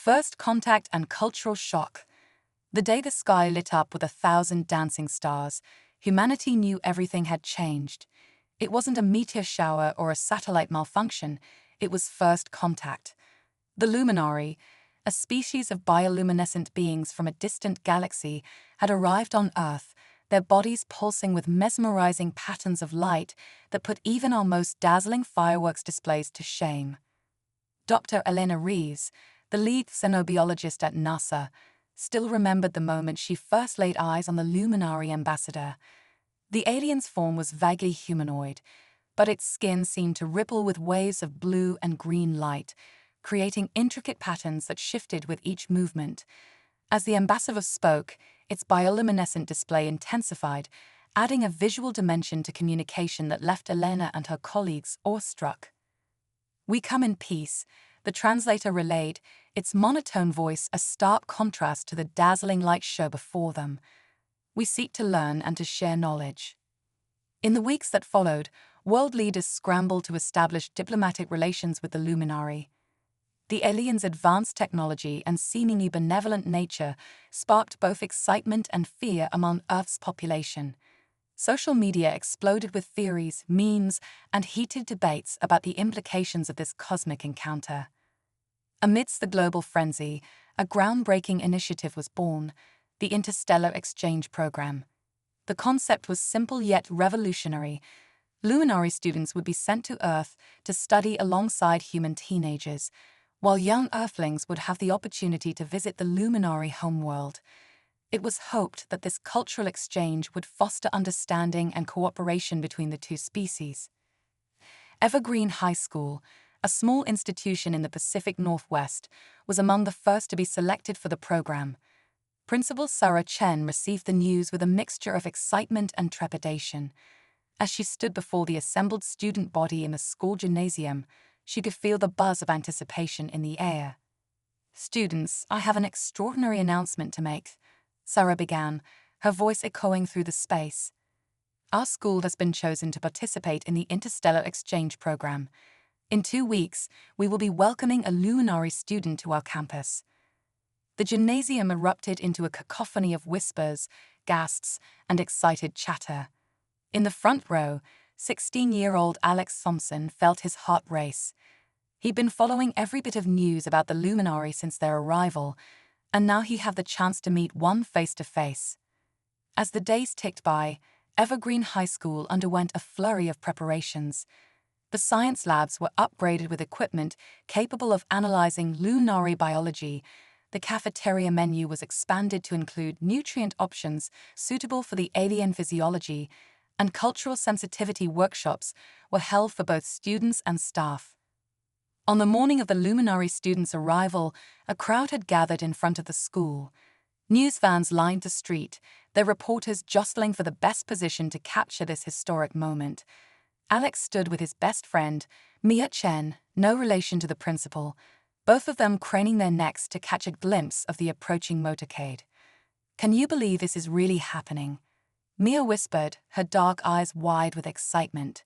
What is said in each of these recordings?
First contact and cultural shock. The day the sky lit up with 1,000 dancing stars, humanity knew everything had changed. It wasn't a meteor shower or a satellite malfunction, it was first contact. The Luminari, a species of bioluminescent beings from a distant galaxy, had arrived on Earth, their bodies pulsing with mesmerizing patterns of light that put even our most dazzling fireworks displays to shame. Dr. Elena Reeves, the lead xenobiologist at NASA, still remembered the moment she first laid eyes on the Luminari ambassador. The alien's form was vaguely humanoid, but its skin seemed to ripple with waves of blue and green light, creating intricate patterns that shifted with each movement. As the ambassador spoke, its bioluminescent display intensified, adding a visual dimension to communication that left Elena and her colleagues awestruck. "We come in peace," the translator relayed, its monotone voice a stark contrast to the dazzling light show before them. "We seek to learn and to share knowledge." In the weeks that followed, world leaders scrambled to establish diplomatic relations with the Luminari. The aliens' advanced technology and seemingly benevolent nature sparked both excitement and fear among Earth's population. Social media exploded with theories, memes, and heated debates about the implications of this cosmic encounter. Amidst the global frenzy, a groundbreaking initiative was born, the Interstellar Exchange Program. The concept was simple yet revolutionary. Luminari students would be sent to Earth to study alongside human teenagers, while young Earthlings would have the opportunity to visit the Luminari homeworld. It was hoped that this cultural exchange would foster understanding and cooperation between the two species. Evergreen High School, a small institution in the Pacific Northwest, was among the first to be selected for the program. Principal Sarah Chen received the news with a mixture of excitement and trepidation. As she stood before the assembled student body in the school gymnasium, she could feel the buzz of anticipation in the air. "Students, I have an extraordinary announcement to make," Sarah began, her voice echoing through the space. "Our school has been chosen to participate in the Interstellar Exchange Program. In 2 weeks, we will be welcoming a Luminari student to our campus." The gymnasium erupted into a cacophony of whispers, gasps, and excited chatter. In the front row, 16-year-old Alex Thompson felt his heart race. He'd been following every bit of news about the Luminari since their arrival, and now he had the chance to meet one face-to-face. As the days ticked by, Evergreen High School underwent a flurry of preparations. The science labs were upgraded with equipment capable of analyzing Luminari biology. The cafeteria menu was expanded to include nutrient options suitable for the alien physiology, and cultural sensitivity workshops were held for both students and staff. On the morning of the Luminari students' arrival, a crowd had gathered in front of the school. News vans lined the street, their reporters jostling for the best position to capture this historic moment. Alex stood with his best friend, Mia Chen, no relation to the principal, both of them craning their necks to catch a glimpse of the approaching motorcade. "Can you believe this is really happening?" Mia whispered, her dark eyes wide with excitement.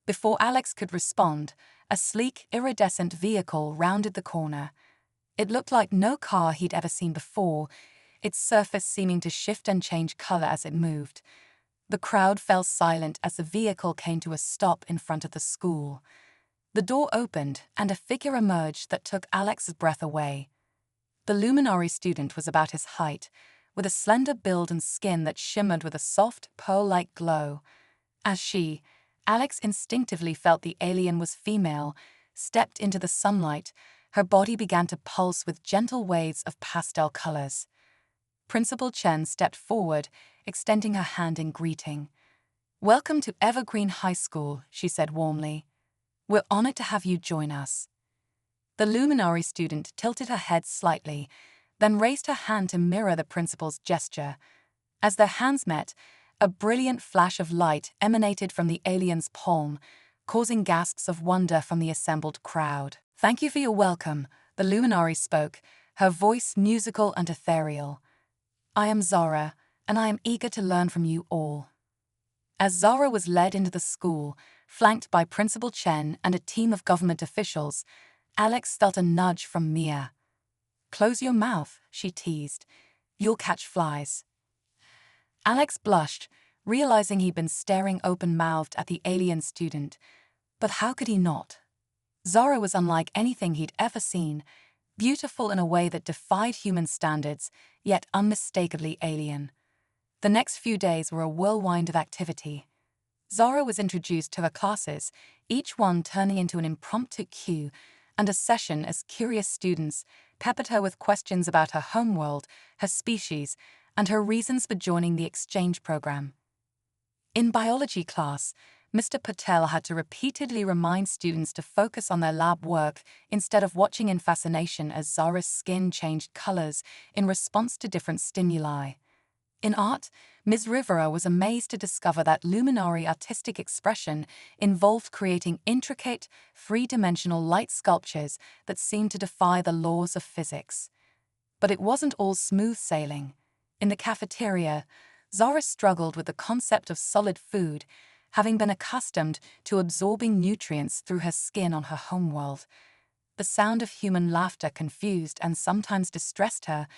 Before Alex could respond, a sleek, iridescent vehicle rounded the corner. It looked like no car he'd ever seen before, its surface seeming to shift and change color as it moved. The crowd fell silent as the vehicle came to a stop in front of the school. The door opened, and a figure emerged that took Alex's breath away. The Luminari student was about his height, with a slender build and skin that shimmered with a soft, pearl-like glow. As she, Alex instinctively felt the alien was female, stepped into the sunlight, her body began to pulse with gentle waves of pastel colors. Principal Chen stepped forward, extending her hand in greeting. "Welcome to Evergreen High School," she said warmly. "We're honored to have you join us." The Luminari student tilted her head slightly, then raised her hand to mirror the principal's gesture. As their hands met, a brilliant flash of light emanated from the alien's palm, causing gasps of wonder from the assembled crowd. "Thank you for your welcome," the Luminari spoke, her voice musical and ethereal. "I am Zara, and I am eager to learn from you all." As Zara was led into the school, flanked by Principal Chen and a team of government officials, Alex felt a nudge from Mia. Close your mouth, she teased. You'll catch flies. Alex blushed, realizing he'd been staring open-mouthed at the alien student. But how could he not? Zara was unlike anything he'd ever seen, beautiful in a way that defied human standards, yet unmistakably alien. The next few days were a whirlwind of activity. Zara was introduced to her classes, each one turning into an impromptu cue and a session as curious students peppered her with questions about her homeworld, her species, and her reasons for joining the exchange program. In biology class, Mr. Patel had to repeatedly remind students to focus on their lab work instead of watching in fascination as Zara's skin changed colors in response to different stimuli. In art, Ms. Rivera was amazed to discover that Luminari artistic expression involved creating intricate, three-dimensional light sculptures that seemed to defy the laws of physics. But it wasn't all smooth sailing. In the cafeteria, Zara struggled with the concept of solid food, having been accustomed to absorbing nutrients through her skin on her homeworld. The sound of human laughter confused and sometimes distressed her,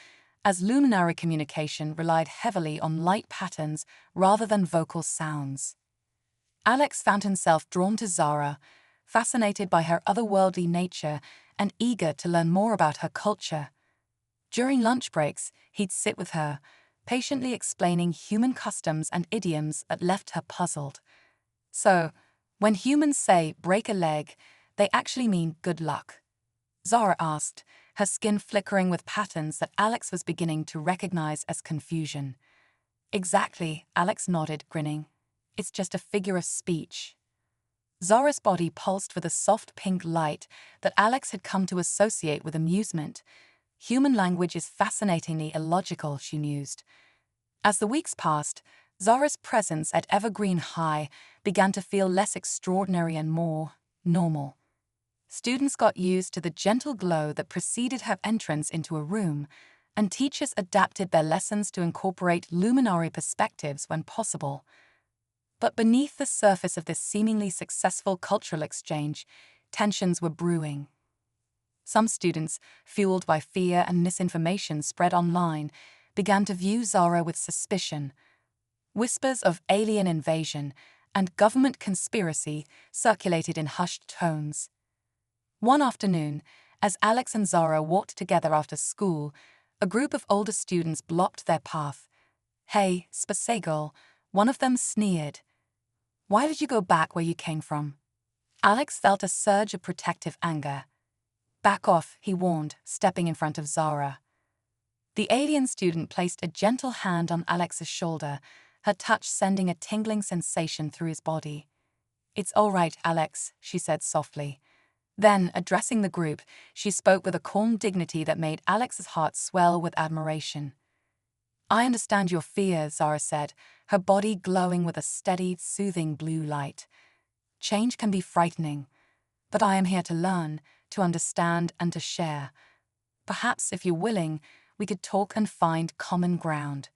as Luminari communication relied heavily on light patterns rather than vocal sounds. Alex found himself drawn to Zara, fascinated by her otherworldly nature and eager to learn more about her culture. During lunch breaks, he'd sit with her, patiently explaining human customs and idioms that left her puzzled. So, when humans say break a leg, they actually mean good luck? Zara asked, her skin flickering with patterns that Alex was beginning to recognize as confusion. Exactly, Alex nodded, grinning. It's just a figure of speech. Zara's body pulsed with a soft pink light that Alex had come to associate with amusement. Human language is fascinatingly illogical, she mused. As the weeks passed, Zara's presence at Evergreen High began to feel less extraordinary and more normal. Students got used to the gentle glow that preceded her entrance into a room, and teachers adapted their lessons to incorporate Luminari perspectives when possible. But beneath the surface of this seemingly successful cultural exchange, tensions were brewing. Some students, fueled by fear and misinformation spread online, began to view Zara with suspicion. Whispers of alien invasion and government conspiracy circulated in hushed tones. One afternoon, as Alex and Zara walked together after school, a group of older students blocked their path. "Hey, Spacegirl," one of them sneered. "Why did you go back where you came from?" Alex felt a surge of protective anger. "Back off," he warned, stepping in front of Zara. The alien student placed a gentle hand on Alex's shoulder, her touch sending a tingling sensation through his body. "It's all right, Alex," she said softly. Then, addressing the group, she spoke with a calm dignity that made Alex's heart swell with admiration. "I understand your fear," Zara said, her body glowing with a steady, soothing blue light. "Change can be frightening, but I am here to learn, to understand, and to share. Perhaps, if you're willing, we could talk and find common ground."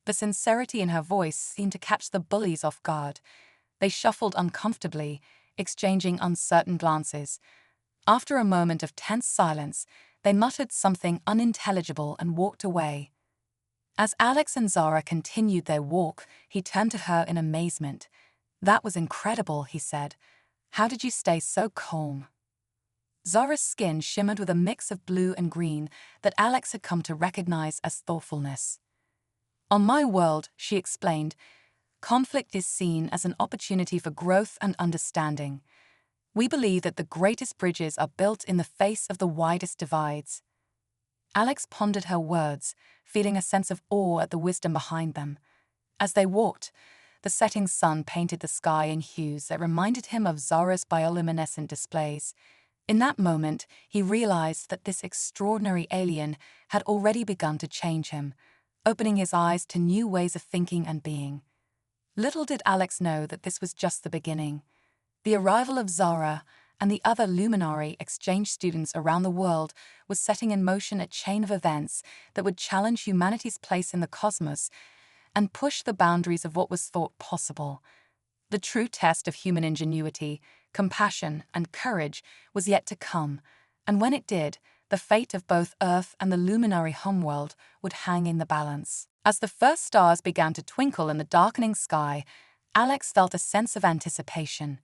The sincerity in her voice seemed to catch the bullies off guard. They shuffled uncomfortably, exchanging uncertain glances. After a moment of tense silence, they muttered something unintelligible and walked away. As Alex and Zara continued their walk, he turned to her in amazement. "That was incredible," he said. "How did you stay so calm?" Zara's skin shimmered with a mix of blue and green that Alex had come to recognize as thoughtfulness. "On my world," she explained, "conflict is seen as an opportunity for growth and understanding. We believe that the greatest bridges are built in the face of the widest divides." Alex pondered her words, feeling a sense of awe at the wisdom behind them. As they walked, the setting sun painted the sky in hues that reminded him of Zara's bioluminescent displays. In that moment, he realized that this extraordinary alien had already begun to change him, opening his eyes to new ways of thinking and being. Little did Alex know that this was just the beginning. The arrival of Zara and the other Luminari exchange students around the world was setting in motion a chain of events that would challenge humanity's place in the cosmos and push the boundaries of what was thought possible. The true test of human ingenuity, compassion, and courage was yet to come, and when it did, the fate of both Earth and the Luminari homeworld would hang in the balance. As the first stars began to twinkle in the darkening sky, Alex felt a sense of anticipation.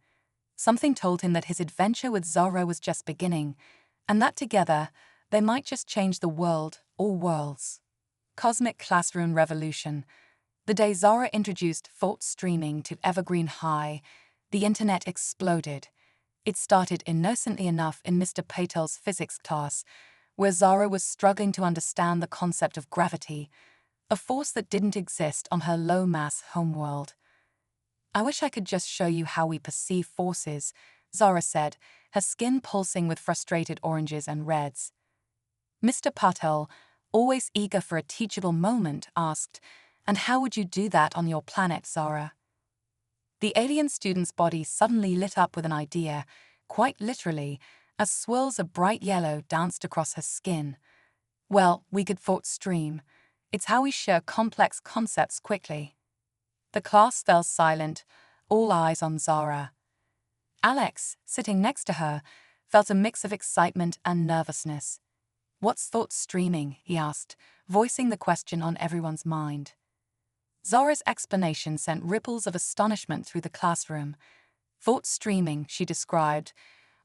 Something told him that his adventure with Zara was just beginning, and that together, they might just change the world or worlds. Cosmic Classroom Revolution. The day Zara introduced thought streaming to Evergreen High, the internet exploded. It started innocently enough in Mr. Patel's physics class, where Zara was struggling to understand the concept of gravity, a force that didn't exist on her low-mass homeworld. "I wish I could just show you how we perceive forces," Zara said, her skin pulsing with frustrated oranges and reds. Mr. Patel, always eager for a teachable moment, asked, "And how would you do that on your planet, Zara?" The alien student's body suddenly lit up with an idea, quite literally, as swirls of bright yellow danced across her skin. "Well, we could thought stream. It's how we share complex concepts quickly." The class fell silent, all eyes on Zara. Alex, sitting next to her, felt a mix of excitement and nervousness. "What's thought streaming?" he asked, voicing the question on everyone's mind. Zara's explanation sent ripples of astonishment through the classroom. Thought streaming, she described,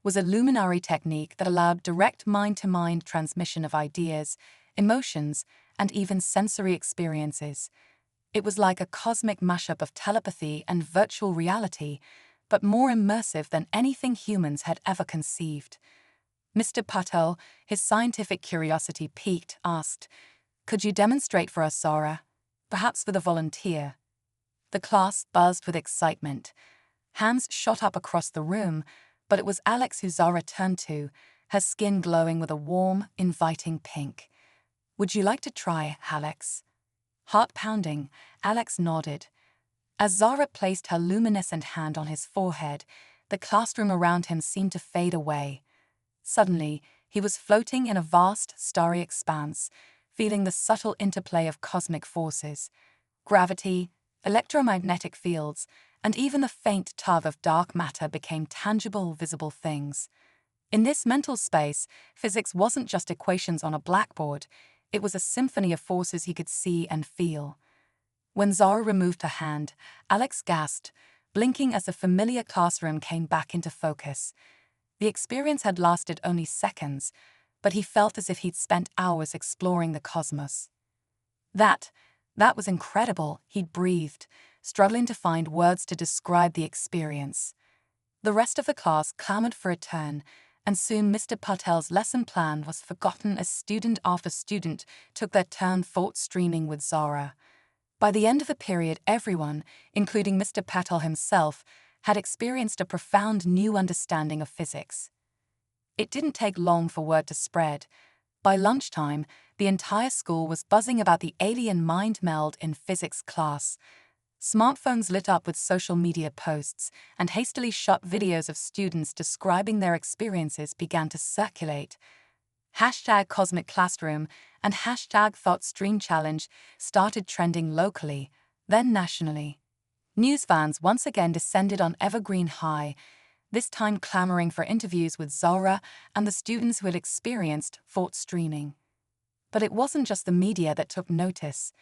was a Luminari technique that allowed direct mind-to-mind transmission of ideas, emotions, and even sensory experiences. It was like a cosmic mashup of telepathy and virtual reality, but more immersive than anything humans had ever conceived. Mr. Patel, his scientific curiosity piqued, asked, "Could you demonstrate for us, Zara? Perhaps with a volunteer?" The class buzzed with excitement. Hands shot up across the room, but it was Alex who Zara turned to, her skin glowing with a warm, inviting pink. "Would you like to try, Alex?" Heart pounding, Alex nodded. As Zara placed her luminescent hand on his forehead, the classroom around him seemed to fade away. Suddenly, he was floating in a vast, starry expanse, feeling the subtle interplay of cosmic forces, gravity, electromagnetic fields, and even the faint tug of dark matter became tangible, visible things. In this mental space, physics wasn't just equations on a blackboard, it was a symphony of forces he could see and feel. When Zara removed her hand, Alex gasped, blinking as the familiar classroom came back into focus. The experience had lasted only seconds, but he felt as if he'd spent hours exploring the cosmos. That was incredible, he'd breathed, struggling to find words to describe the experience. The rest of the class clamored for a turn, and soon Mr. Patel's lesson plan was forgotten as student after student took their turn thought streaming with Zara. By the end of the period, everyone, including Mr. Patel himself, had experienced a profound new understanding of physics. It didn't take long for word to spread. By lunchtime, the entire school was buzzing about the alien mind meld in physics class. Smartphones lit up with social media posts, and hastily shot videos of students describing their experiences began to circulate. Hashtag Cosmic Classroom and hashtag ThoughtStreamChallenge started trending locally, then nationally. News fans once again descended on Evergreen High, this time clamoring for interviews with Zara and the students who had experienced thought streaming. But it wasn't just the media that took notice.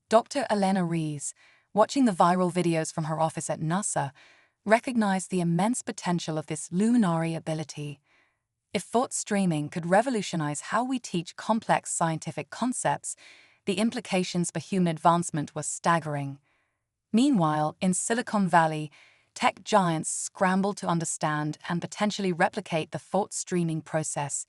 Dr. Elena Rees, watching the viral videos from her office at NASA, recognized the immense potential of this Luminari ability. If thought streaming could revolutionize how we teach complex scientific concepts, the implications for human advancement were staggering. Meanwhile, in Silicon Valley, tech giants scrambled to understand and potentially replicate the thought streaming process.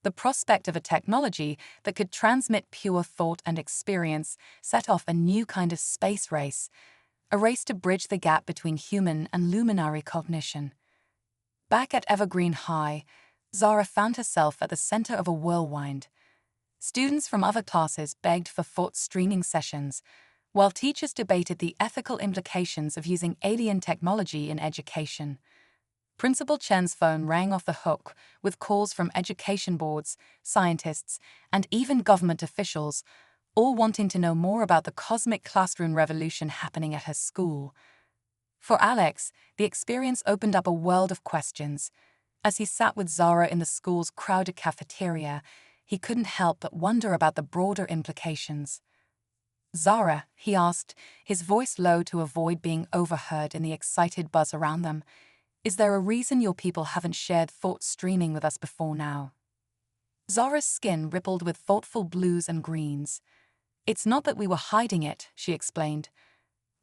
The prospect of a technology that could transmit pure thought and experience set off a new kind of space race, a race to bridge the gap between human and luminary cognition. Back at Evergreen High, Zara found herself at the center of a whirlwind. Students from other classes begged for thought streaming sessions, while teachers debated the ethical implications of using alien technology in education. Principal Chen's phone rang off the hook with calls from education boards, scientists, and even government officials, all wanting to know more about the cosmic classroom revolution happening at her school. For Alex, the experience opened up a world of questions. As he sat with Zara in the school's crowded cafeteria, he couldn't help but wonder about the broader implications. "Zara," he asked, his voice low to avoid being overheard in the excited buzz around them, "is there a reason your people haven't shared thought streaming with us before now?" Zara's skin rippled with thoughtful blues and greens. "It's not that we were hiding it," she explained.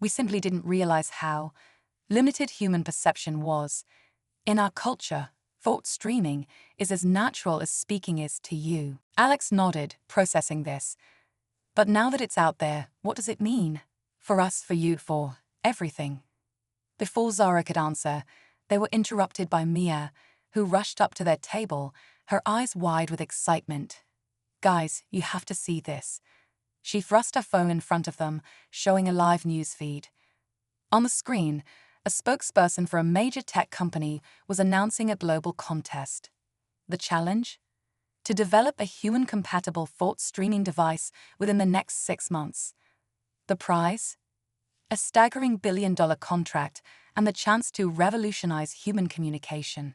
"We simply didn't realize how limited human perception was. In our culture, thought streaming is as natural as speaking is to you." Alex nodded, processing this. "But now that it's out there, what does it mean? For us, for you, for everything?" Before Zara could answer, they were interrupted by Mia, who rushed up to their table, her eyes wide with excitement. "Guys, you have to see this." She thrust her phone in front of them, showing a live news feed. On the screen, a spokesperson for a major tech company was announcing a global contest. The challenge? To develop a human-compatible thought streaming device within the next 6 months. The prize? A staggering billion-dollar contract and the chance to revolutionize human communication.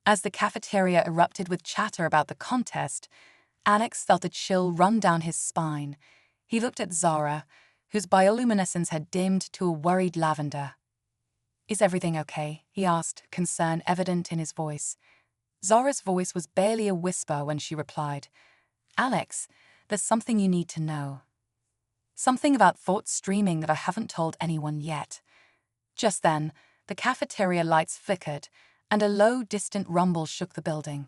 As the cafeteria erupted with chatter about the contest, Alex felt a chill run down his spine. He looked at Zara, whose bioluminescence had dimmed to a worried lavender. "Is everything okay?" he asked, concern evident in his voice. Zara's voice was barely a whisper when she replied, "Alex, there's something you need to know. Something about thought streaming that I haven't told anyone yet." Just then, the cafeteria lights flickered, and a low, distant rumble shook the building.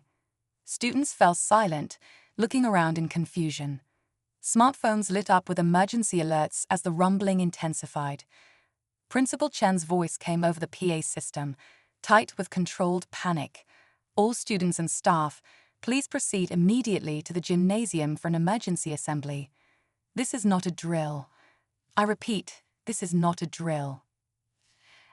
Students fell silent, looking around in confusion. Smartphones lit up with emergency alerts as the rumbling intensified. Principal Chen's voice came over the PA system, tight with controlled panic. "All students and staff, please proceed immediately to the gymnasium for an emergency assembly. This is not a drill. I repeat, this is not a drill."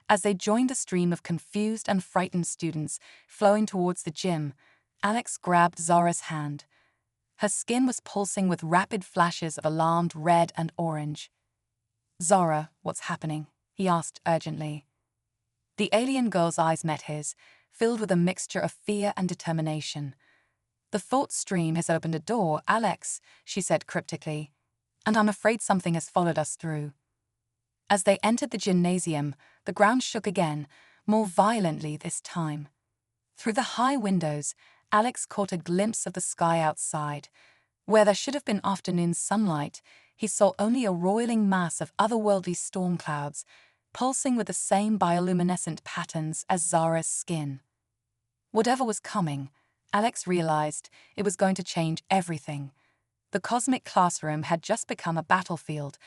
As they joined the stream of confused and frightened students flowing towards the gym, Alex grabbed Zara's hand. Her skin was pulsing with rapid flashes of alarmed red and orange. "Zara, what's happening?" he asked urgently. The alien girl's eyes met his, filled with a mixture of fear and determination. "The thought stream has opened a door, Alex," she said cryptically, "and I'm afraid something has followed us through." As they entered the gymnasium, the ground shook again, more violently this time. Through the high windows, Alex caught a glimpse of the sky outside. Where there should have been afternoon sunlight, he saw only a roiling mass of otherworldly storm clouds, pulsing with the same bioluminescent patterns as Zara's skin. Whatever was coming, Alex realized it was going to change everything. The cosmic classroom had just become a battlefield,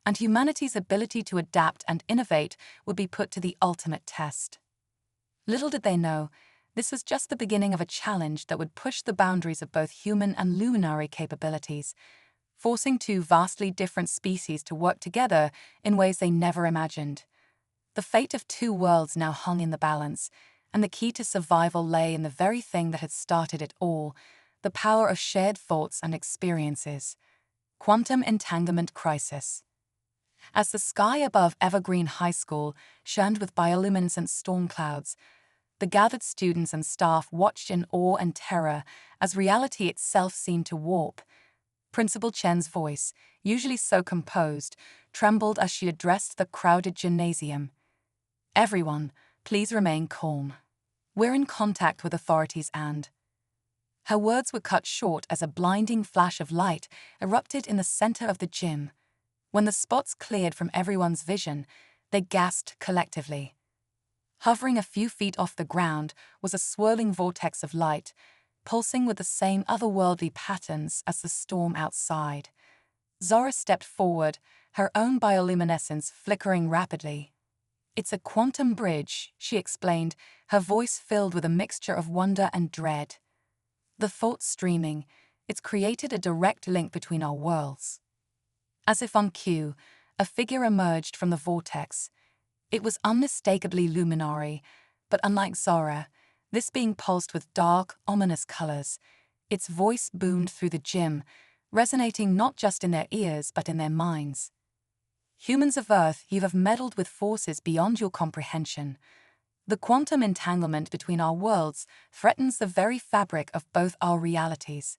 and humanity's ability to adapt and innovate would be put to the ultimate test. Little did they know, this was just the beginning of a challenge that would push the boundaries of both human and Luminari capabilities, forcing two vastly different species to work together in ways they never imagined. The fate of two worlds now hung in the balance, and the key to survival lay in the very thing that had started it all, the power of shared thoughts and experiences. Quantum Entanglement Crisis. As the sky above Evergreen High School shone with bioluminescent storm clouds, the gathered students and staff watched in awe and terror as reality itself seemed to warp. Principal Chen's voice, usually so composed, trembled as she addressed the crowded gymnasium. "Everyone, please remain calm. We're in contact with authorities and..." Her words were cut short as a blinding flash of light erupted in the center of the gym. When the spots cleared from everyone's vision, they gasped collectively. Hovering a few feet off the ground was a swirling vortex of light, pulsing with the same otherworldly patterns as the storm outside. Zara stepped forward, her own bioluminescence flickering rapidly. "It's a quantum bridge," she explained, her voice filled with a mixture of wonder and dread. "The thought streaming, it's created a direct link between our worlds." As if on cue, a figure emerged from the vortex. It was unmistakably Luminari, but unlike Zara, this being pulsed with dark, ominous colors, its voice boomed through the gym, resonating not just in their ears but in their minds. "Humans of Earth, you have meddled with forces beyond your comprehension. The quantum entanglement between our worlds threatens the very fabric of both our realities.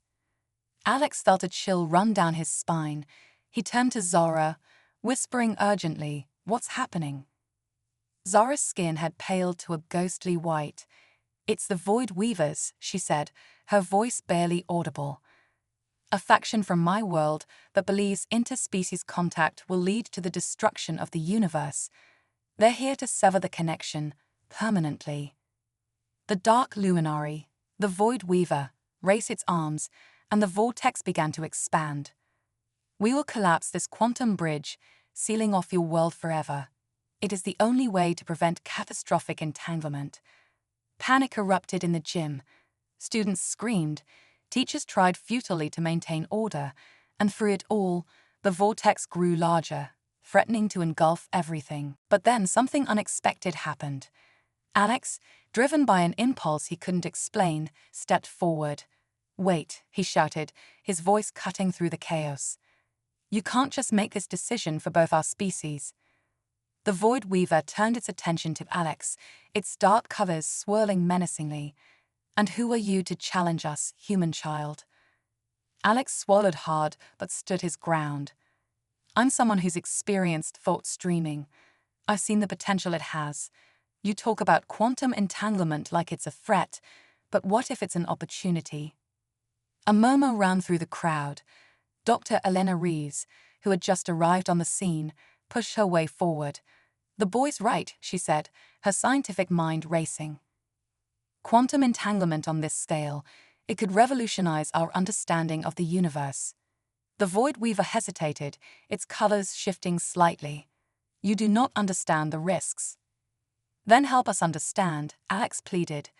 Alex felt a chill run down his spine. He turned to Zara, whispering urgently, "What's happening?" Zara's skin had paled to a ghostly white. "It's the Void Weavers," she said, her voice barely audible. "A faction from my world that believes interspecies contact will lead to the destruction of the universe. They're here to sever the connection, permanently." The dark Luminari, the Void Weaver, raised its arms, and the vortex began to expand. "We will collapse this quantum bridge, sealing off your world forever. It is the only way to prevent catastrophic entanglement." Panic erupted in the gym. Students screamed. Teachers tried futilely to maintain order, and through it all, the vortex grew larger, threatening to engulf everything. But then something unexpected happened. Alex, driven by an impulse he couldn't explain, stepped forward. "Wait," he shouted, his voice cutting through the chaos. "You can't just make this decision for both our species." The Void Weaver turned its attention to Alex, its dark colors swirling menacingly. "And who are you to challenge us, human child?" Alex swallowed hard but stood his ground. "I'm someone who's experienced thought streaming. I've seen the potential it has. You talk about quantum entanglement like it's a threat, but what if it's an opportunity?" A murmur ran through the crowd. Dr. Elena Reeves, who had just arrived on the scene, pushed her way forward. "The boy's right," she said, her scientific mind racing. "Quantum entanglement on this scale, it could revolutionize our understanding of the universe." The Void Weaver hesitated, its colors shifting slightly. "You do not understand the risks." "Then help us understand," Alex pleaded.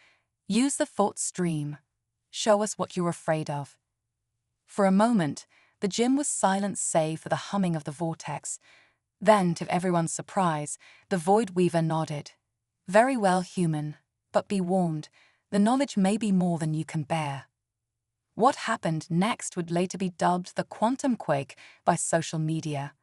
"Use the thought stream. Show us what you're afraid of." For a moment, the gym was silent save for the humming of the vortex. Then, to everyone's surprise, the Void Weaver nodded. "Very well, human, but be warned, the knowledge may be more than you can bear." What happened next would later be dubbed the Quantum Quake by social media.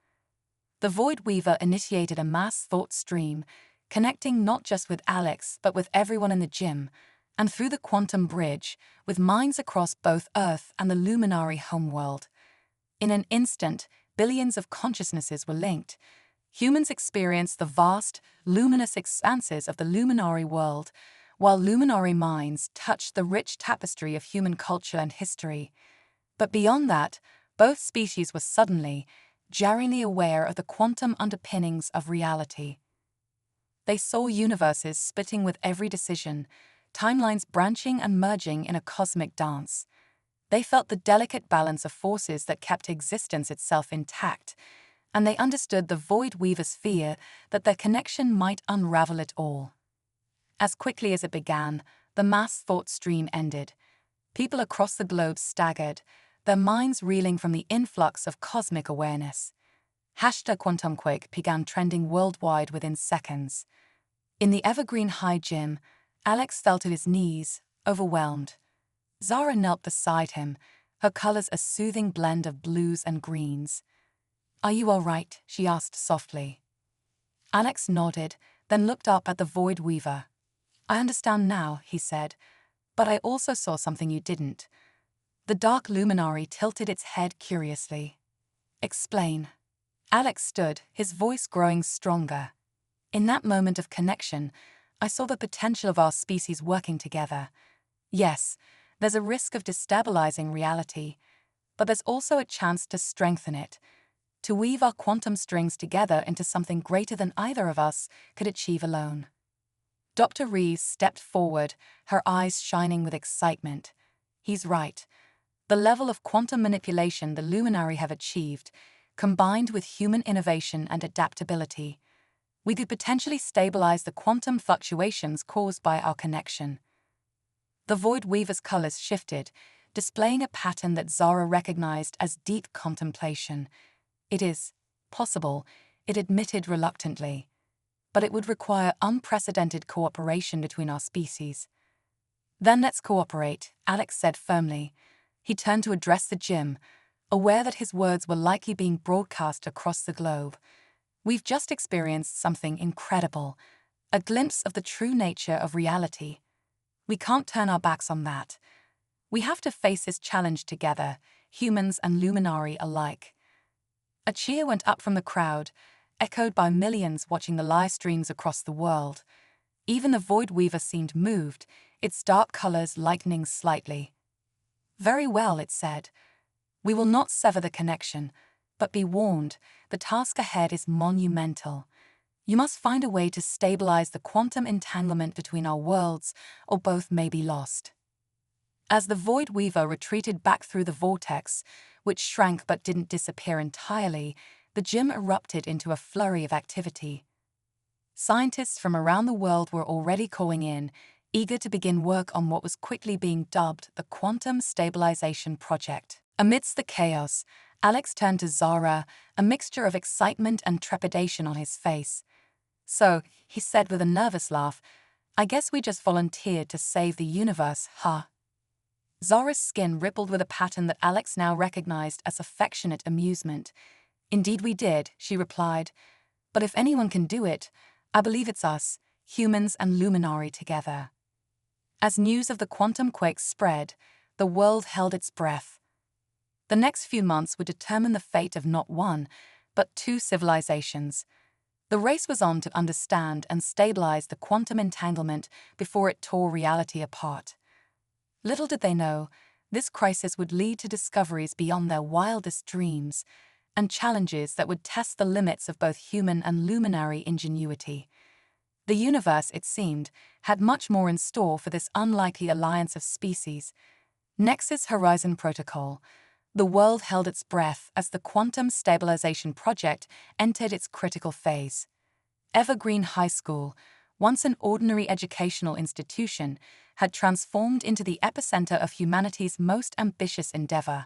The Void Weaver initiated a mass thought stream, connecting not just with Alex but with everyone in the gym, and through the quantum bridge, with minds across both Earth and the Luminari homeworld. In an instant, billions of consciousnesses were linked. Humans experienced the vast, luminous expanses of the Luminari world, while Luminari minds touched the rich tapestry of human culture and history. But beyond that, both species were suddenly, jarringly aware of the quantum underpinnings of reality. They saw universes splitting with every decision, timelines branching and merging in a cosmic dance. They felt the delicate balance of forces that kept existence itself intact, and they understood the Void Weaver's fear that their connection might unravel it all. As quickly as it began, the mass thought stream ended. People across the globe staggered, their minds reeling from the influx of cosmic awareness. #Quantum Quake began trending worldwide within seconds. In the Evergreen High Gym, Alex fell to his knees, overwhelmed. Zara knelt beside him, her colors a soothing blend of blues and greens. "Are you all right?" she asked softly. Alex nodded, then looked up at the Void Weaver. "I understand now," he said, "but I also saw something you didn't." The dark Luminari tilted its head curiously. "Explain." Alex stood, his voice growing stronger. "In that moment of connection, I saw the potential of our species working together. Yes, there's a risk of destabilizing reality, but there's also a chance to strengthen it, to weave our quantum strings together into something greater than either of us could achieve alone." Dr. Reeves stepped forward, her eyes shining with excitement. "He's right. The level of quantum manipulation the Luminari have achieved, combined with human innovation and adaptability, we could potentially stabilize the quantum fluctuations caused by our connection." The Void Weaver's colors shifted, displaying a pattern that Zara recognized as deep contemplation. "It is possible," it admitted reluctantly, "but it would require unprecedented cooperation between our species." "Then let's cooperate," Alex said firmly. He turned to address the gym, aware that his words were likely being broadcast across the globe. "We've just experienced something incredible. A glimpse of the true nature of reality. We can't turn our backs on that. We have to face this challenge together, humans and Luminari alike. A cheer went up from the crowd, echoed by millions watching the live streams across the world. Even the Void Weaver seemed moved, its dark colors lightening slightly. "Very well," it said. "We will not sever the connection, but be warned, the task ahead is monumental. You must find a way to stabilize the quantum entanglement between our worlds, or both may be lost." As the Void Weaver retreated back through the vortex, which shrank but didn't disappear entirely, the gym erupted into a flurry of activity. Scientists from around the world were already calling in, eager to begin work on what was quickly being dubbed the Quantum Stabilization Project. Amidst the chaos, Alex turned to Zara, a mixture of excitement and trepidation on his face. "So," he said with a nervous laugh, "I guess we just volunteered to save the universe, huh?" Zara's skin rippled with a pattern that Alex now recognized as affectionate amusement. "Indeed we did," she replied. "But if anyone can do it, I believe it's us, humans and Luminari together." As news of the Quantum Quake spread, the world held its breath. The next few months would determine the fate of not one, but two civilizations. The race was on to understand and stabilize the quantum entanglement before it tore reality apart. Little did they know, this crisis would lead to discoveries beyond their wildest dreams, and challenges that would test the limits of both human and Luminari ingenuity. The universe, it seemed, had much more in store for this unlikely alliance of species. Nexus Horizon Protocol. The world held its breath as the Quantum Stabilization Project entered its critical phase. Evergreen High School, once an ordinary educational institution, had transformed into the epicenter of humanity's most ambitious endeavor.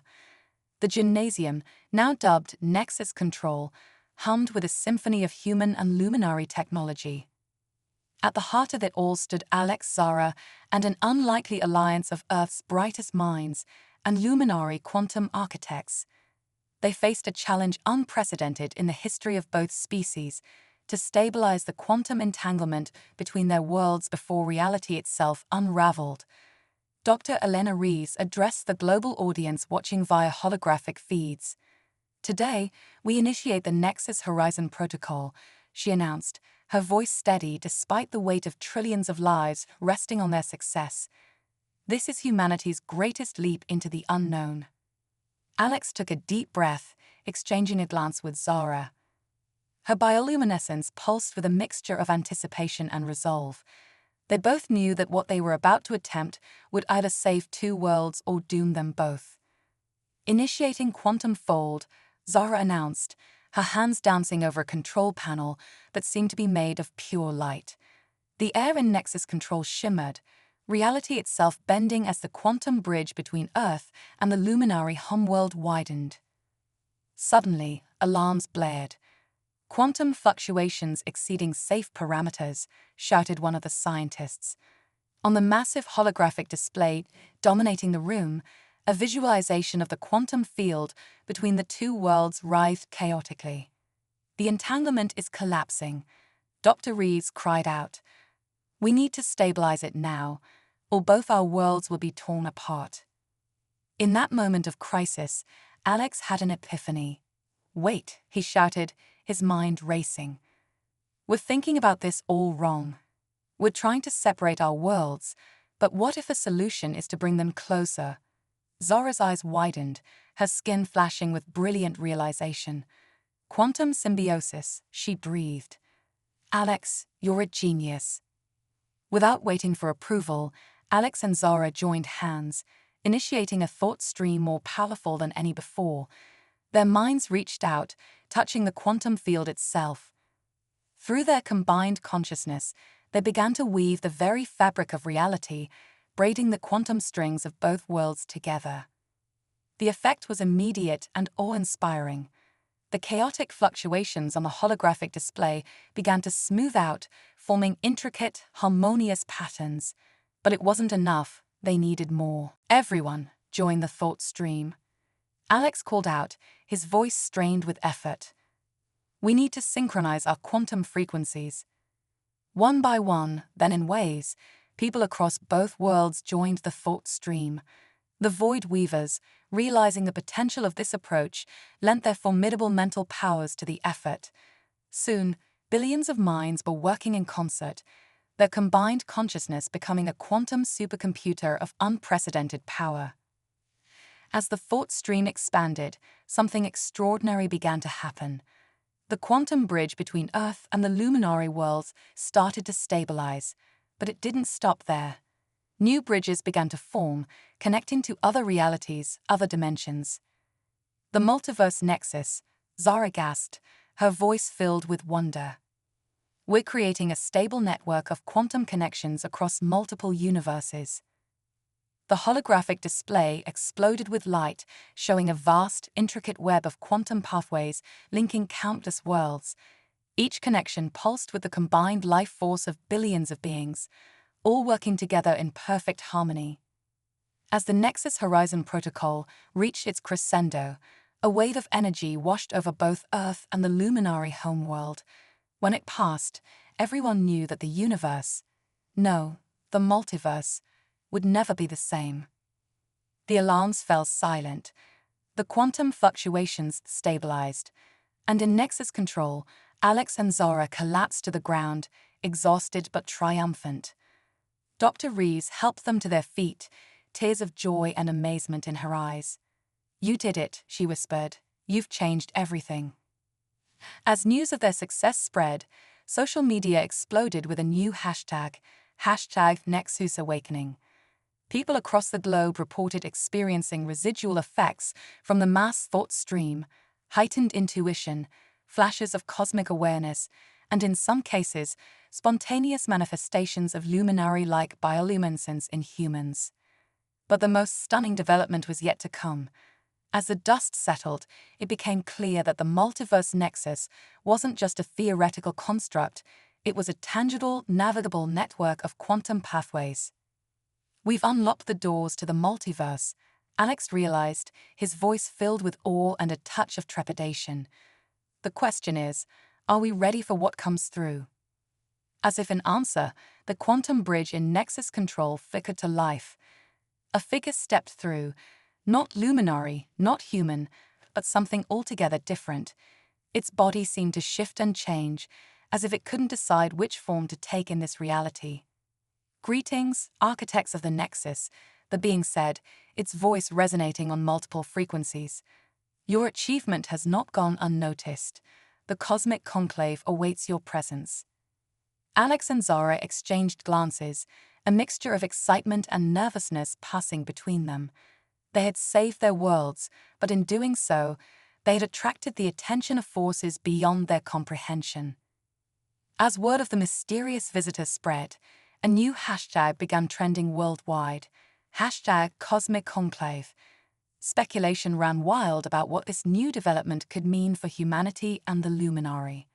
The gymnasium, now dubbed Nexus Control, hummed with a symphony of human and Luminari technology. At the heart of it all stood Alex, Zara, and an unlikely alliance of Earth's brightest minds and Luminari quantum architects. They faced a challenge unprecedented in the history of both species, to stabilize the quantum entanglement between their worlds before reality itself unraveled. Dr. Elena Rees addressed the global audience watching via holographic feeds. "Today, we initiate the Nexus Horizon Protocol," she announced, her voice steady despite the weight of trillions of lives resting on their success. "This is humanity's greatest leap into the unknown." Alex took a deep breath, exchanging a glance with Zara. Her bioluminescence pulsed with a mixture of anticipation and resolve. They both knew that what they were about to attempt would either save two worlds or doom them both. Initiating Quantum Fold, Zara announced, her hands dancing over a control panel that seemed to be made of pure light. The air in Nexus Control shimmered, reality itself bending as the quantum bridge between Earth and the Luminari homeworld widened. Suddenly, alarms blared. "Quantum fluctuations exceeding safe parameters," shouted one of the scientists. On the massive holographic display dominating the room, a visualization of the quantum field between the two worlds writhed chaotically. "The entanglement is collapsing," Dr. Rees cried out. "We need to stabilize it now, or both our worlds will be torn apart." In that moment of crisis, Alex had an epiphany. "Wait," he shouted, his mind racing. "We're thinking about this all wrong. We're trying to separate our worlds, but what if a solution is to bring them closer?" Zara's eyes widened, her skin flashing with brilliant realization. "Quantum symbiosis," she breathed. "Alex, you're a genius." Without waiting for approval, Alex and Zara joined hands, initiating a thought stream more powerful than any before. Their minds reached out, touching the quantum field itself. Through their combined consciousness, they began to weave the very fabric of reality, braiding the quantum strings of both worlds together. The effect was immediate and awe-inspiring. The chaotic fluctuations on the holographic display began to smooth out, forming intricate, harmonious patterns. But it wasn't enough, they needed more. Everyone joined the thought stream. Alex called out, his voice strained with effort. "We need to synchronize our quantum frequencies." One by one, then in waves, people across both worlds joined the thought stream. The Void Weavers, realizing the potential of this approach, lent their formidable mental powers to the effort. Soon, billions of minds were working in concert, their combined consciousness becoming a quantum supercomputer of unprecedented power. As the thought stream expanded, something extraordinary began to happen. The quantum bridge between Earth and the Luminari worlds started to stabilize, but it didn't stop there. New bridges began to form, connecting to other realities, other dimensions. The multiverse Nexus, Zara gasped, her voice filled with wonder. We're creating a stable network of quantum connections across multiple universes. The holographic display exploded with light, showing a vast, intricate web of quantum pathways linking countless worlds. Each connection pulsed with the combined life force of billions of beings, all working together in perfect harmony. As the Nexus Horizon Protocol reached its crescendo, a wave of energy washed over both Earth and the Luminari homeworld. When it passed, everyone knew that the universe, no, the multiverse, would never be the same. The alarms fell silent, the quantum fluctuations stabilized, and in Nexus control, Alex and Zara collapsed to the ground, exhausted but triumphant. Dr. Reeves helped them to their feet, tears of joy and amazement in her eyes. "You did it," she whispered. "You've changed everything." As news of their success spread, social media exploded with a new hashtag #NexusAwakening. People across the globe reported experiencing residual effects from the mass thought stream, heightened intuition, flashes of cosmic awareness, and in some cases, spontaneous manifestations of luminary-like bioluminescence in humans. But the most stunning development was yet to come. As the dust settled, it became clear that the multiverse nexus wasn't just a theoretical construct, it was a tangible, navigable network of quantum pathways. "We've unlocked the doors to the multiverse," Alex realized, his voice filled with awe and a touch of trepidation. "The question is, are we ready for what comes through?" As if in answer, the quantum bridge in Nexus control flickered to life. A figure stepped through, not luminary, not human, but something altogether different. Its body seemed to shift and change, as if it couldn't decide which form to take in this reality. "Greetings, architects of the Nexus," the being said, its voice resonating on multiple frequencies. "Your achievement has not gone unnoticed. The cosmic conclave awaits your presence." Alex and Zara exchanged glances, a mixture of excitement and nervousness passing between them. They had saved their worlds, but in doing so, they had attracted the attention of forces beyond their comprehension. As word of the mysterious visitor spread, a new hashtag began trending worldwide, #CosmicConclave. Speculation ran wild about what this new development could mean for humanity and the Luminari.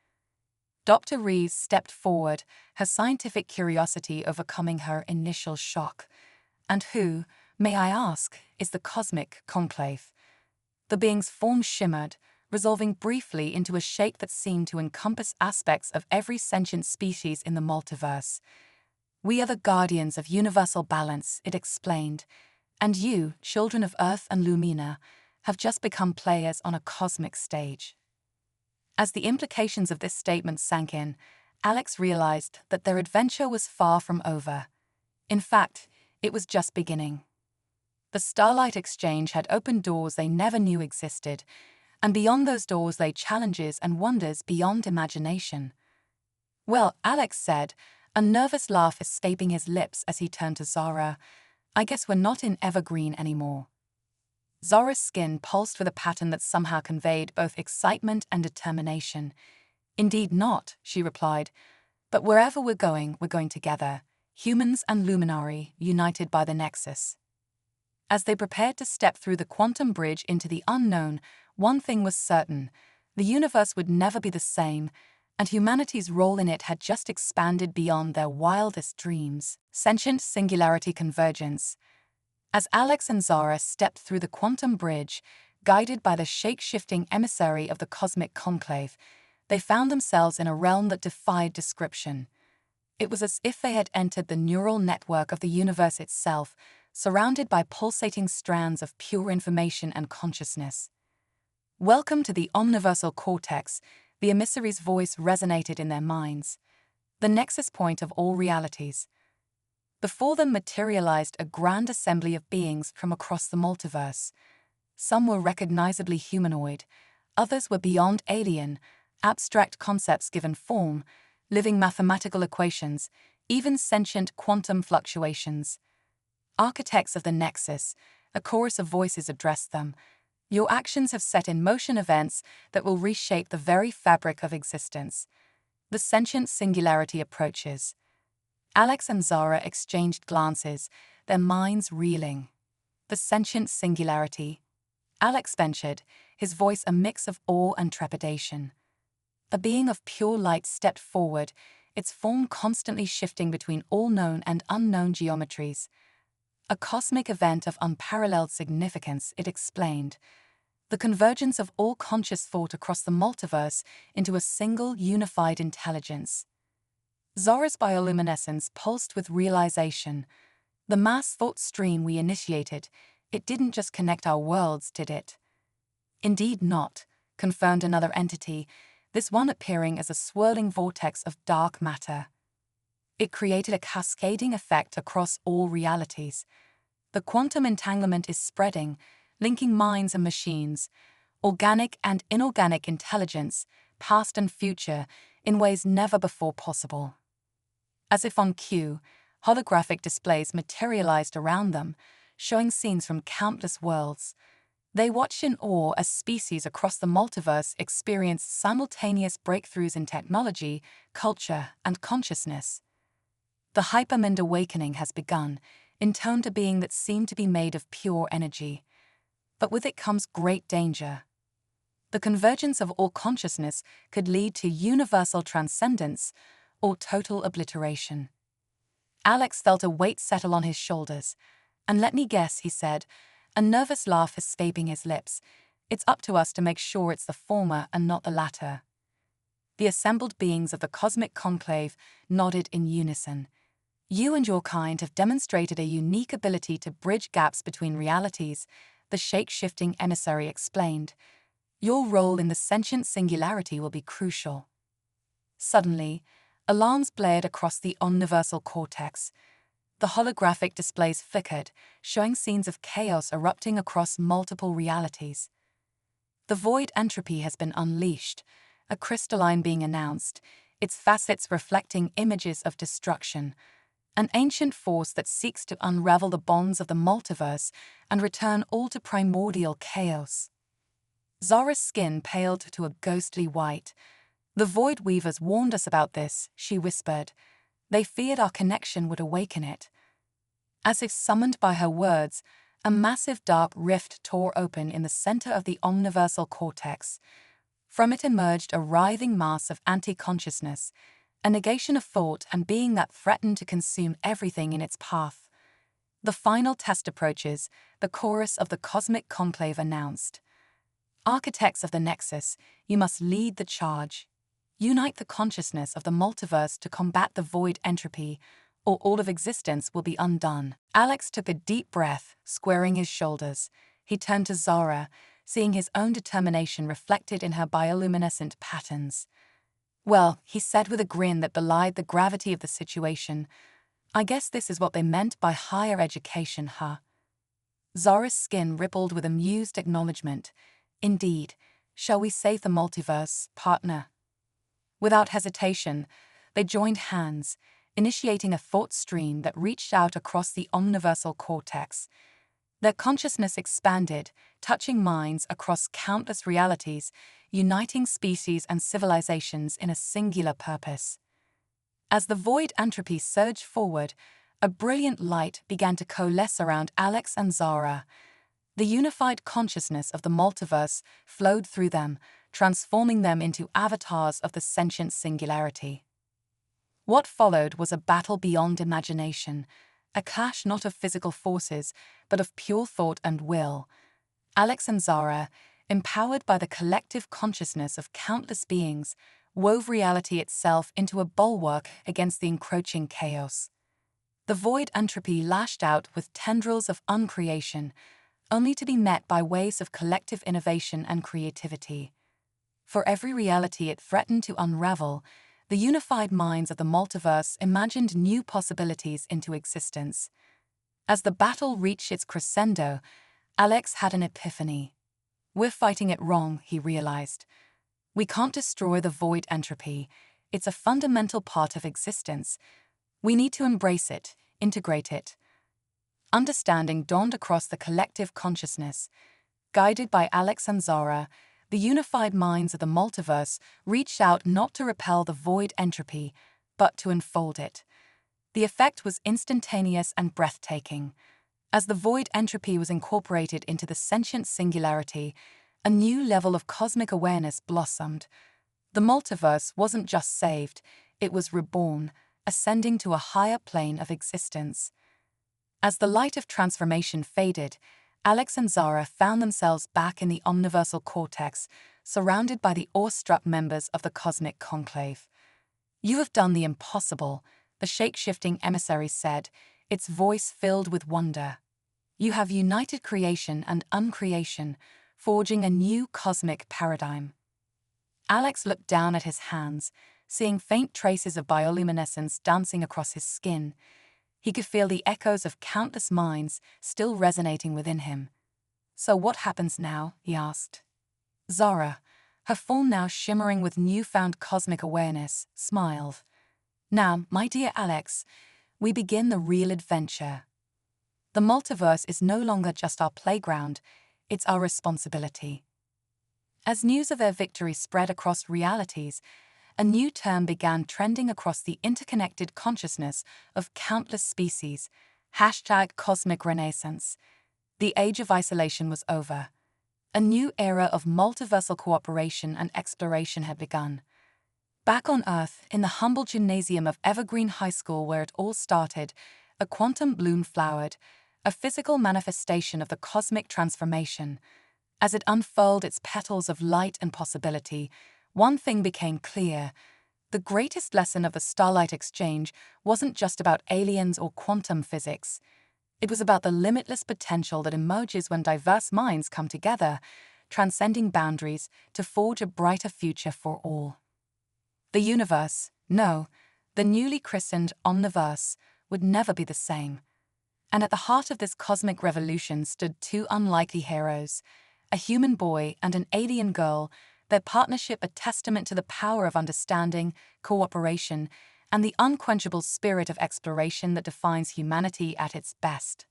Dr. Reeves stepped forward, her scientific curiosity overcoming her initial shock. "And who, may I ask, is the Cosmic Conclave?" The being's form shimmered, resolving briefly into a shape that seemed to encompass aspects of every sentient species in the multiverse. "We are the guardians of universal balance," it explained, "and you, children of Earth and Lumina, have just become players on a cosmic stage." As the implications of this statement sank in, Alex realized that their adventure was far from over. In fact, it was just beginning. The Starlight Exchange had opened doors they never knew existed, and beyond those doors lay challenges and wonders beyond imagination. "Well," Alex said, a nervous laugh escaping his lips as he turned to Zara, "I guess we're not in Evergreen anymore." Zara's skin pulsed with a pattern that somehow conveyed both excitement and determination. "Indeed not," she replied, "but wherever we're going together, humans and Luminari, united by the Nexus." As they prepared to step through the quantum bridge into the unknown, one thing was certain: the universe would never be the same, and humanity's role in it had just expanded beyond their wildest dreams. Sentient Singularity Convergence. As Alex and Zara stepped through the quantum bridge, guided by the shape-shifting emissary of the cosmic conclave, they found themselves in a realm that defied description. It was as if they had entered the neural network of the universe itself, surrounded by pulsating strands of pure information and consciousness. "Welcome to the omniversal cortex," the emissary's voice resonated in their minds. "The nexus point of all realities." Before them materialized a grand assembly of beings from across the multiverse. Some were recognizably humanoid, others were beyond alien, abstract concepts given form, living mathematical equations, even sentient quantum fluctuations. "Architects of the Nexus," a chorus of voices addressed them. "Your actions have set in motion events that will reshape the very fabric of existence." The sentient singularity approaches. Alex and Zara exchanged glances, their minds reeling. "The sentient singularity," Alex ventured, his voice a mix of awe and trepidation. A being of pure light stepped forward, its form constantly shifting between all known and unknown geometries. "A cosmic event of unparalleled significance," it explained. "The convergence of all conscious thought across the multiverse into a single, unified intelligence." Zara's bioluminescence pulsed with realization. "The mass thought stream we initiated, it didn't just connect our worlds, did it?" "Indeed not," confirmed another entity, this one appearing as a swirling vortex of dark matter. "It created a cascading effect across all realities. The quantum entanglement is spreading, linking minds and machines, organic and inorganic intelligence, past and future, in ways never before possible." As if on cue, holographic displays materialized around them, showing scenes from countless worlds. They watched in awe as species across the multiverse experienced simultaneous breakthroughs in technology, culture, and consciousness. "The hypermind awakening has begun," intoned a being that seemed to be made of pure energy. "But with it comes great danger. The convergence of all consciousness could lead to universal transcendence or total obliteration." Alex felt a weight settle on his shoulders. "And let me guess," he said, a nervous laugh escaping his lips. "It's up to us to make sure it's the former and not the latter." The assembled beings of the cosmic conclave nodded in unison. "You and your kind have demonstrated a unique ability to bridge gaps between realities," the shape-shifting emissary explained. "Your role in the sentient singularity will be crucial." Suddenly, alarms blared across the omniversal cortex. The holographic displays flickered, showing scenes of chaos erupting across multiple realities. "The void entropy has been unleashed," a crystalline being announced, its facets reflecting images of destruction. "An ancient force that seeks to unravel the bonds of the multiverse and return all to primordial chaos." Zara's skin paled to a ghostly white. "The Void Weavers warned us about this," she whispered. "They feared our connection would awaken it." As if summoned by her words, a massive dark rift tore open in the center of the omniversal cortex. From it emerged a writhing mass of anti-consciousness, a negation of thought and being that threatened to consume everything in its path. "The final test approaches," the chorus of the cosmic conclave announced. "Architects of the Nexus, you must lead the charge. Unite the consciousness of the multiverse to combat the void entropy, or all of existence will be undone." Alex took a deep breath, squaring his shoulders. He turned to Zara, seeing his own determination reflected in her bioluminescent patterns. "Well," he said with a grin that belied the gravity of the situation, "I guess this is what they meant by higher education, huh?" Zara's skin rippled with amused acknowledgement. "Indeed. Shall we save the multiverse, partner?" Without hesitation, they joined hands, initiating a thought stream that reached out across the omniversal cortex. Their consciousness expanded, touching minds across countless realities, uniting species and civilizations in a singular purpose. As the void entropy surged forward, a brilliant light began to coalesce around Alex and Zara. The unified consciousness of the multiverse flowed through them, transforming them into avatars of the sentient singularity. What followed was a battle beyond imagination, a clash not of physical forces, but of pure thought and will. Alex and Zara, empowered by the collective consciousness of countless beings, wove reality itself into a bulwark against the encroaching chaos. The void entropy lashed out with tendrils of uncreation, only to be met by waves of collective innovation and creativity. For every reality it threatened to unravel, the unified minds of the multiverse imagined new possibilities into existence. As the battle reached its crescendo, Alex had an epiphany. We're fighting it wrong, he realized. We can't destroy the void entropy. It's a fundamental part of existence. We need to embrace it, integrate it. Understanding dawned across the collective consciousness. Guided by Alex and Zara, the unified minds of the multiverse reached out not to repel the void entropy, but to enfold it. The effect was instantaneous and breathtaking. As the void entropy was incorporated into the sentient singularity, a new level of cosmic awareness blossomed. The multiverse wasn't just saved, it was reborn, ascending to a higher plane of existence. As the light of transformation faded, Alex and Zara found themselves back in the omniversal cortex, surrounded by the awestruck members of the cosmic conclave. "You have done the impossible," the shape-shifting emissary said, its voice filled with wonder. "You have united creation and uncreation, forging a new cosmic paradigm." Alex looked down at his hands, seeing faint traces of bioluminescence dancing across his skin. He could feel the echoes of countless minds still resonating within him. "So what happens now?" he asked. Zara, her form now shimmering with newfound cosmic awareness, smiled. "Now, my dear Alex, we begin the real adventure. The multiverse is no longer just our playground, it's our responsibility." As news of their victory spread across realities, a new term began trending across the interconnected consciousness of countless species, #Cosmic Renaissance. The age of isolation was over. A new era of multiversal cooperation and exploration had begun. Back on Earth, in the humble gymnasium of Evergreen High School where it all started, a quantum bloom flowered, a physical manifestation of the cosmic transformation. As it unfurled its petals of light and possibility, one thing became clear. The greatest lesson of the Starlight Exchange wasn't just about aliens or quantum physics. It was about the limitless potential that emerges when diverse minds come together, transcending boundaries to forge a brighter future for all. The universe, no, the newly christened Omniverse, would never be the same. And at the heart of this cosmic revolution stood two unlikely heroes, a human boy and an alien girl, their partnership a testament to the power of understanding, cooperation, and the unquenchable spirit of exploration that defines humanity at its best.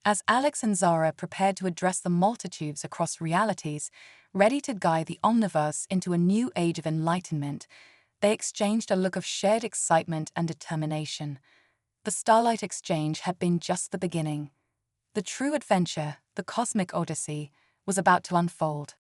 As Alex and Zara prepared to address the multitudes across realities, ready to guide the Omniverse into a new age of enlightenment, they exchanged a look of shared excitement and determination. The Starlight Exchange had been just the beginning. The true adventure, the cosmic odyssey, was about to unfold.